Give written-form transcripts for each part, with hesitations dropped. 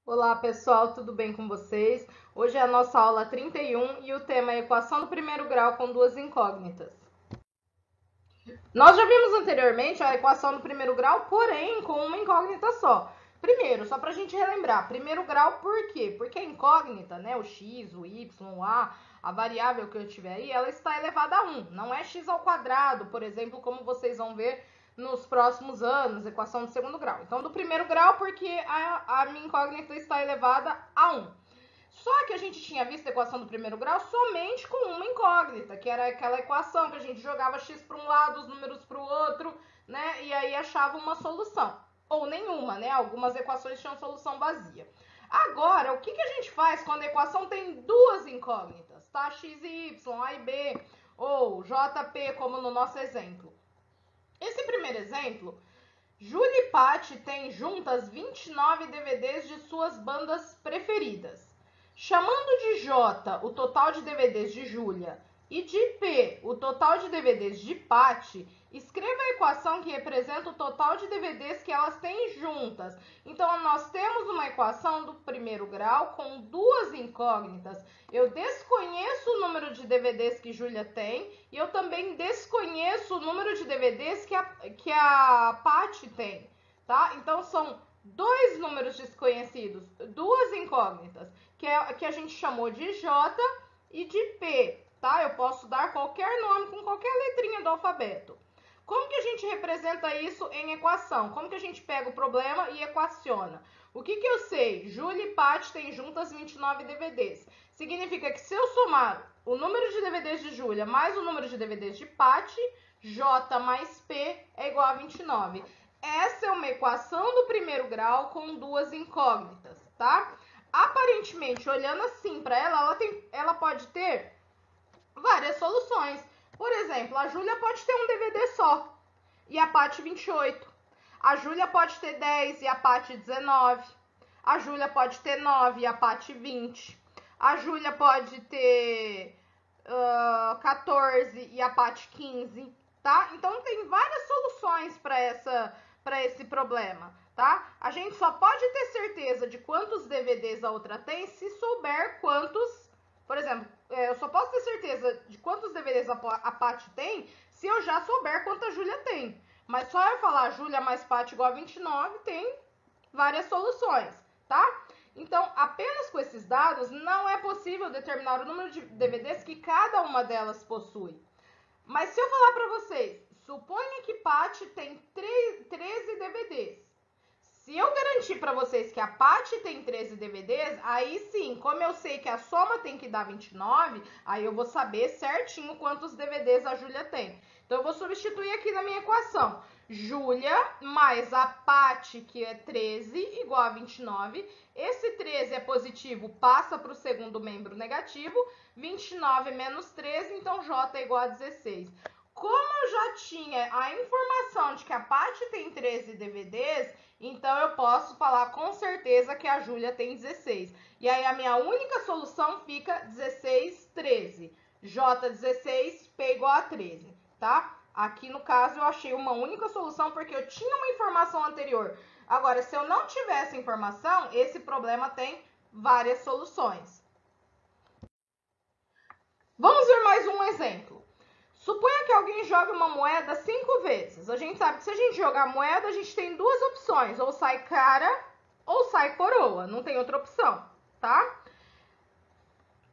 Olá pessoal, tudo bem com vocês? Hoje é a nossa aula 31 e o tema é equação do primeiro grau com duas incógnitas. Nós já vimos anteriormente a equação do primeiro grau, porém com uma incógnita só. Primeiro, só para a gente relembrar, primeiro grau por quê? Porque a incógnita, né, o x, o y, o a variável que eu tiver aí, ela está elevada a 1. Não é x ao quadrado, por exemplo, como vocês vão ver nos próximos anos, equação do segundo grau. Então, do primeiro grau, porque a minha incógnita está elevada a 1. Só que a gente tinha visto a equação do primeiro grau somente com uma incógnita, que era aquela equação que a gente jogava x para um lado, os números para o outro, né? E aí achava uma solução. Ou nenhuma, né? Algumas equações tinham solução vazia. Agora, o que a gente faz quando a equação tem duas incógnitas, tá? X e y, A e B, ou JP, como no nosso exemplo. Esse primeiro exemplo, Júlia e Paty têm juntas 29 DVDs de suas bandas preferidas. Chamando de J o total de DVDs de Júlia e de P o total de DVDs de Paty, escreva a equação que representa o total de DVDs que elas têm juntas. Então, nós temos uma equação do primeiro grau com duas incógnitas. Eu desconheço o número de DVDs que Júlia tem e eu também desconheço o número de DVDs que a Paty tem, tá? Então, são dois números desconhecidos, duas incógnitas, que a gente chamou de J e de P, tá? Eu posso dar qualquer nome com qualquer letrinha do alfabeto. Como que a gente representa isso em equação? Como que a gente pega o problema e equaciona? O que eu sei? Júlia e Paty têm juntas 29 DVDs. Significa que se eu somar o número de DVDs de Júlia mais o número de DVDs de Paty, J mais P é igual a 29. Essa é uma equação do primeiro grau com duas incógnitas, tá? Aparentemente, olhando assim para ela pode ter várias soluções. Por exemplo, a Júlia pode ter um DVD só e a Paty 28. A Júlia pode ter 10 e a Paty 19. A Júlia pode ter 9 e a Paty 20. A Júlia pode ter 14 e a Paty 15, tá? Então tem várias soluções para esse problema, tá? A gente só pode ter certeza de quantos DVDs a outra tem se souber quantos. Por exemplo, eu só posso ter certeza de quantos DVDs a Paty tem se eu já souber quanto a Júlia tem. Mas só eu falar Júlia mais Paty igual a 29 tem várias soluções, tá? Então, apenas com esses dados, não é possível determinar o número de DVDs que cada uma delas possui. Mas se eu falar para vocês, suponha que Paty tem 13 DVDs. Se eu garantir para vocês que a Paty tem 13 DVDs, aí sim, como eu sei que a soma tem que dar 29, aí eu vou saber certinho quantos DVDs a Júlia tem. Então, eu vou substituir aqui na minha equação. Júlia mais a Paty, que é 13, igual a 29. Esse 13 é positivo, passa para o segundo membro negativo. 29 menos 13, então J é igual a 16. Como eu já tinha a informação de que a Paty tem 13 DVDs, então eu posso falar com certeza que a Júlia tem 16. E aí a minha única solução fica 16, 13. J 16, P igual a 13, tá? Aqui no caso eu achei uma única solução porque eu tinha uma informação anterior. Agora, se eu não tivesse informação, esse problema tem várias soluções. Vamos ver mais um exemplo. Suponha que alguém jogue uma moeda 5 vezes. A gente sabe que se a gente jogar moeda, a gente tem duas opções. Ou sai cara ou sai coroa. Não tem outra opção, tá?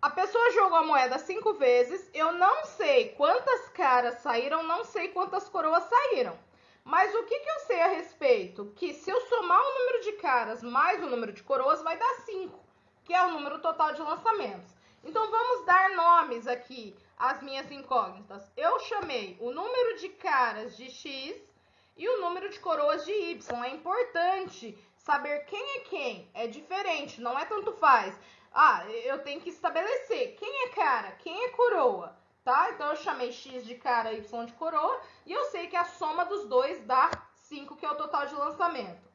A pessoa jogou a moeda 5 vezes. Eu não sei quantas caras saíram, não sei quantas coroas saíram. Mas o que eu sei a respeito? Que se eu somar o número de caras mais o número de coroas, vai dar 5, que é o número total de lançamentos. Então, vamos dar nomes aqui às minhas incógnitas. Eu chamei o número de caras de X e o número de coroas de Y. É importante saber quem é quem. É diferente, não é tanto faz. Ah, eu tenho que estabelecer quem é cara, quem é coroa, tá? Então, eu chamei X de cara, Y de coroa. E eu sei que a soma dos dois dá 5, que é o total de lançamento.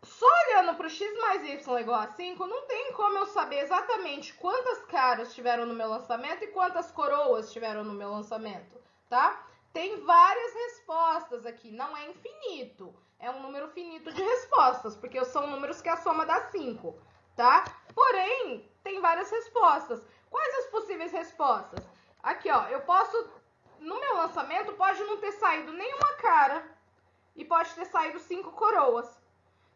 Só olhando para o x mais y igual a 5, não tem como eu saber exatamente quantas caras tiveram no meu lançamento e quantas coroas tiveram no meu lançamento, tá? tem várias respostas aqui, não é infinito. É um número finito de respostas, porque são números que a soma dá 5, tá? Porém, tem várias respostas. Quais as possíveis respostas? Aqui, ó, eu posso... No meu lançamento, pode não ter saído nenhuma cara e pode ter saído 5 coroas.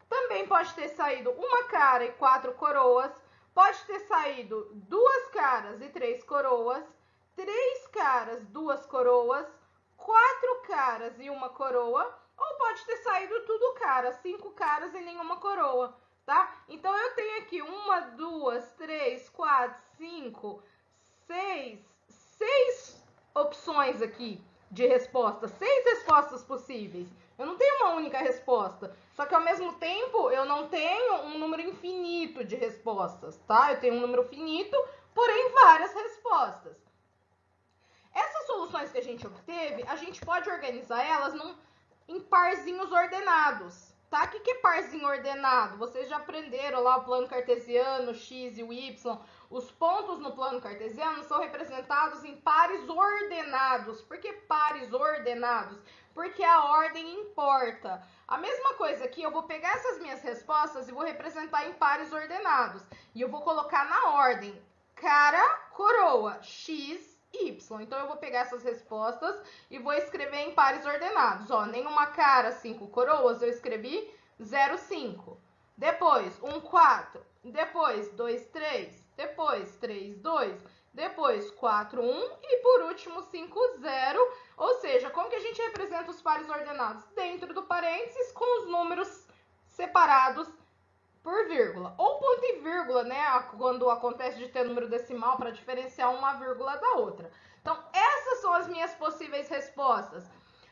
Também pode ter saído uma cara e 4 coroas. Pode ter saído 2 caras e 3 coroas. 3 caras, 2 coroas. 4 caras e 1 coroa. Ou pode ter saído tudo cara, 5 caras e nenhuma coroa, tá? Então, eu tenho aqui 1, 2, 3, 4, 5, 6 opções aqui de resposta. 6 respostas possíveis. Eu não tenho uma única resposta. Só que, ao mesmo tempo, eu não tenho um número infinito de respostas, tá? Eu tenho um número finito, porém várias respostas. Essas soluções que a gente obteve, a gente pode organizar elas em parzinhos ordenados, tá? O que é parzinho ordenado? Vocês já aprenderam lá o plano cartesiano, o x e o y. Os pontos no plano cartesiano são representados em pares ordenados. Por que pares ordenados? Porque a ordem importa. A mesma coisa aqui, eu vou pegar essas minhas respostas e vou representar em pares ordenados. E eu vou colocar na ordem cara, coroa, x, y. Então, eu vou pegar essas respostas e vou escrever em pares ordenados. Ó, nenhuma cara, 5 coroas, eu escrevi 0, 5. Depois, 1, 4. Depois, 2, 3. Depois, 3, 2. Depois, 4, 1. E, por último, 5, 0. Ou seja, como que a gente representa os pares ordenados? Dentro do parênteses, com os números separados por vírgula. Ou ponto e vírgula, né? Quando acontece de ter número decimal para diferenciar uma vírgula da outra. Então, essas são as minhas possíveis respostas.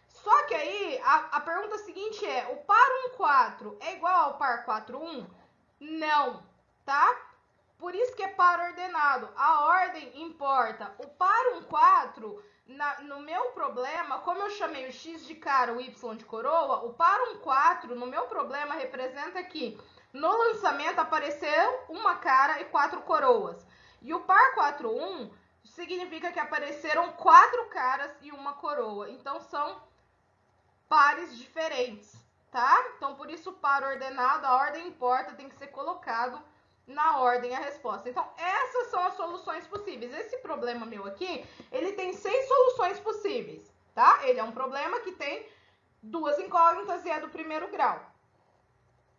Só que aí, a pergunta seguinte é, o par 1, 4 é igual ao par 4, 1? Não, tá? Por isso que é par ordenado. A ordem importa. O par 1, 4, no meu problema, como eu chamei o x de cara, o y de coroa, o par 1, 4, no meu problema, representa que no lançamento apareceu uma cara e 4 coroas. E o par 4, 1 significa que apareceram 4 caras e 1 coroa. Então, são pares diferentes, tá? Então, por isso, par ordenado, a ordem importa, tem que ser colocado na ordem a resposta. Então, essas são as soluções possíveis. Esse problema meu aqui, ele tem 6 soluções possíveis, tá? Ele é um problema que tem 2 incógnitas e é do primeiro grau.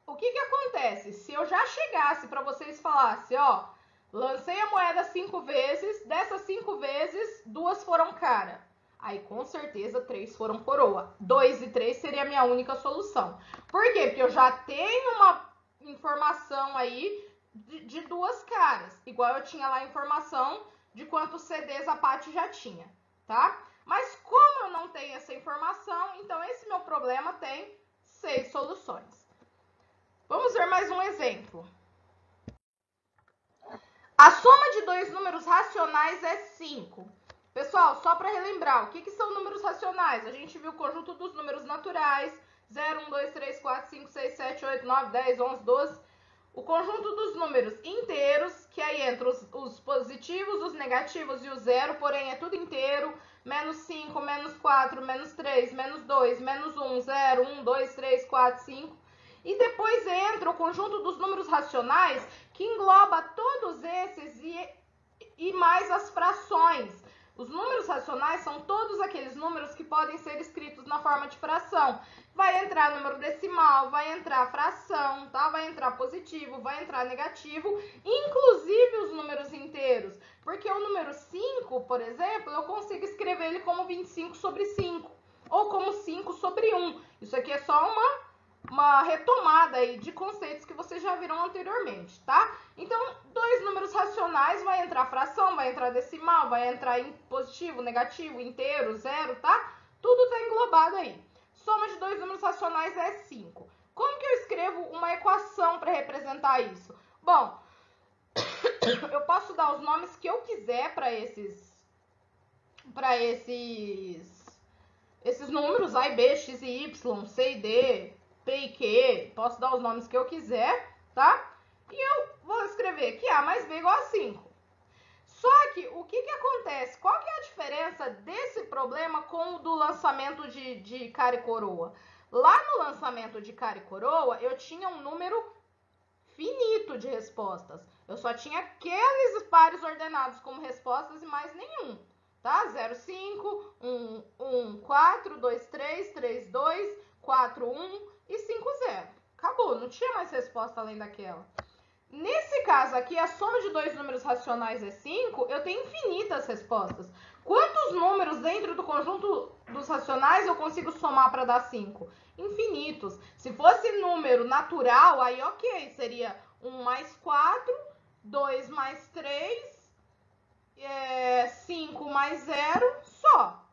O que que acontece? Se eu já chegasse para vocês e falasse, ó, lancei a moeda 5 vezes, dessas 5 vezes, 2 foram cara. Aí, com certeza, 3 foram coroa. 2 e 3 seria a minha única solução. Por quê? Porque eu já tenho uma informação aí de 2 caras. Igual eu tinha lá a informação de quantos CDs a Paty já tinha, tá? Mas como eu não tenho essa informação, então esse meu problema tem 6 soluções. Vamos ver mais um exemplo. A soma de 2 números racionais é 5. Pessoal, só para relembrar, o que são números racionais? A gente viu o conjunto dos números naturais, 0, 1, 2, 3, 4, 5, 6, 7, 8, 9, 10, 11, 12. O conjunto dos números inteiros, que aí entra os positivos, os negativos e o zero, porém é tudo inteiro. Menos 5, menos 4, menos 3, menos 2, menos 1, 0, 1, 2, 3, 4, 5. E depois entra o conjunto dos números racionais, que engloba todos esses e mais as frações. Os números racionais são todos aqueles números que podem ser escritos na forma de fração. Vai entrar número decimal, vai entrar fração, tá? Vai entrar positivo, vai entrar negativo, inclusive os números inteiros. Porque o número 5, por exemplo, eu consigo escrever ele como 25 sobre 5, ou como 5 sobre 1. Isso aqui é só uma retomada aí de conceitos que vocês já viram anteriormente, tá? Então, 2 números racionais, vai entrar fração, vai entrar decimal, vai entrar em positivo, negativo, inteiro, zero, tá? Tudo tá englobado aí. Soma de 2 números racionais é 5. Como que eu escrevo uma equação para representar isso? Bom, eu posso dar os nomes que eu quiser para esses números, A e B, X e Y, C e D, P e Q, posso dar os nomes que eu quiser, tá? E eu vou escrever que A mais B igual a 5. Só Só que, o que acontece? Qual que é a diferença desse problema com o do lançamento de cara e coroa? Lá no lançamento de cara e coroa, eu tinha um número finito de respostas. Eu só tinha aqueles pares ordenados como respostas e mais nenhum, tá? 0, 5, 1, 1, 4, 2, 3, 3, 2, 4, 1 e 5, 0. Acabou, não tinha mais resposta além daquela. Nesse caso aqui, a soma de dois números racionais é 5, eu tenho infinitas respostas. Quantos números dentro do conjunto dos racionais eu consigo somar para dar 5? Infinitos. Se fosse número natural, aí ok, seria 1 mais 4, 2 mais 3, 5 mais 0, só.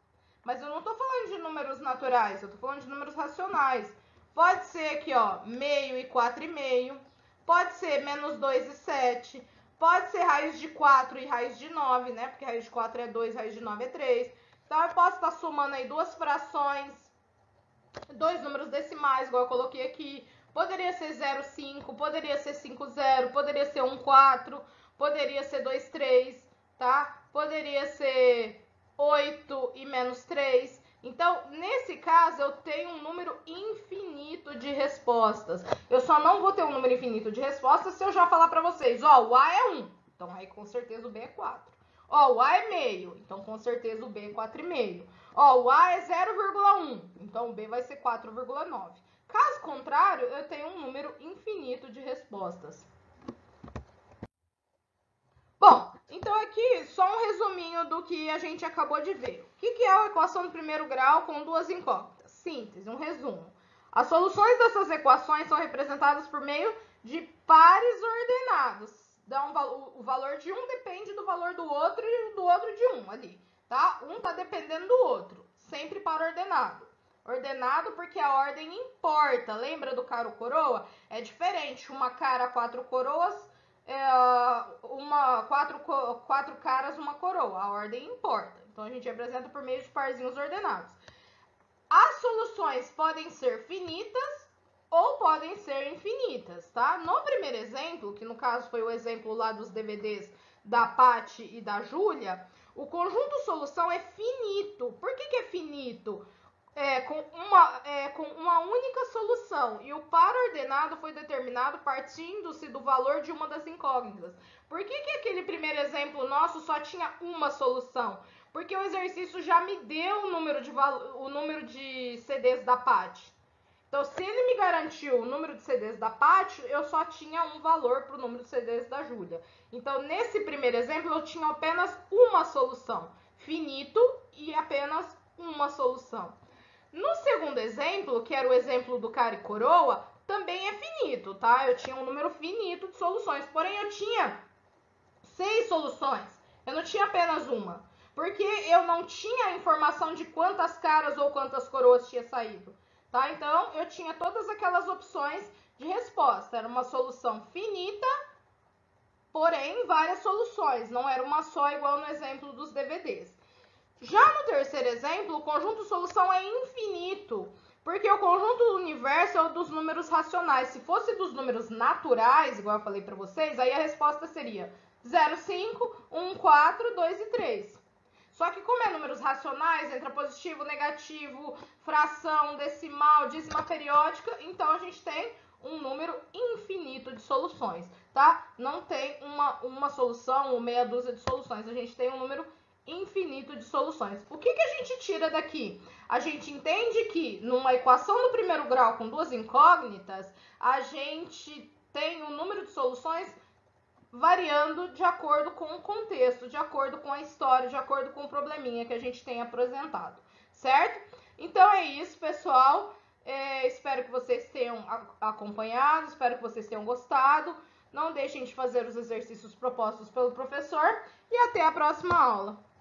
Mas eu não estou falando de números naturais, eu estou falando de números racionais. Pode ser aqui, ó, meio e 4,5. Pode ser menos 2 e 7. Pode ser raiz de 4 e raiz de 9, né? Porque raiz de 4 é 2, raiz de 9 é 3. Então, eu posso estar somando aí duas frações, dois números decimais, igual eu coloquei aqui. Poderia ser 0,5, poderia ser 5,0, poderia ser 1,4, poderia ser 2,3, tá? Poderia ser 8 e menos 3. Então, nesse caso, eu tenho um número infinito de respostas. Eu só não vou ter um número infinito de respostas se eu já falar para vocês, ó, o A é 1, então aí com certeza o B é 4. Ó, o A é meio, então com certeza o B é 4,5. Ó, o A é 0,1, então o B vai ser 4,9. Caso contrário, eu tenho um número infinito de respostas. Bom, então aqui só um resuminho do que a gente acabou de ver. O que é a equação do primeiro grau com duas incógnitas? Síntese, um resumo. As soluções dessas equações são representadas por meio de pares ordenados. O valor de um depende do valor do outro e do outro de um ali, tá? Um tá dependendo do outro, sempre par ordenado. Ordenado porque a ordem importa. Lembra do cara ou coroa? É diferente, uma cara, 4 coroas, quatro caras, uma coroa. A ordem importa. Então, a gente representa por meio de parzinhos ordenados. As soluções podem ser finitas ou podem ser infinitas, tá? No primeiro exemplo, que no caso foi o exemplo lá dos DVDs da Paty e da Júlia, o conjunto solução é finito. Por que é finito? Com uma única solução, e o par ordenado foi determinado partindo-se do valor de uma das incógnitas. Por que aquele primeiro exemplo nosso só tinha uma solução? Porque o exercício já me deu o número de CDs da Paty. Então, se ele me garantiu o número de CDs da Paty, eu só tinha um valor para o número de CDs da Júlia. Então, nesse primeiro exemplo, eu tinha apenas uma solução, finito e apenas uma solução. No segundo exemplo, que era o exemplo do cara e coroa, também é finito, tá? Eu tinha um número finito de soluções, porém eu tinha 6 soluções, eu não tinha apenas uma, porque eu não tinha a informação de quantas caras ou quantas coroas tinha saído, tá? Então, eu tinha todas aquelas opções de resposta, era uma solução finita, porém várias soluções, não era uma só igual no exemplo dos DVDs. Já no terceiro exemplo, o conjunto solução é infinito, porque o conjunto do universo é o dos números racionais. Se fosse dos números naturais, igual eu falei para vocês, aí a resposta seria 0, 5, 1, 4, 2 e 3. Só que como é números racionais, entra positivo, negativo, fração, decimal, dízima periódica, então a gente tem um número infinito de soluções, tá? Não tem uma solução ou meia dúzia de soluções, a gente tem um número infinito de soluções. O que a gente tira daqui? A gente entende que numa equação do primeiro grau com duas incógnitas, a gente tem um número de soluções variando de acordo com o contexto, de acordo com a história, de acordo com o probleminha que a gente tem apresentado, certo? Então é isso, pessoal. Espero que vocês tenham acompanhado, espero que vocês tenham gostado. Não deixem de fazer os exercícios propostos pelo professor e até a próxima aula.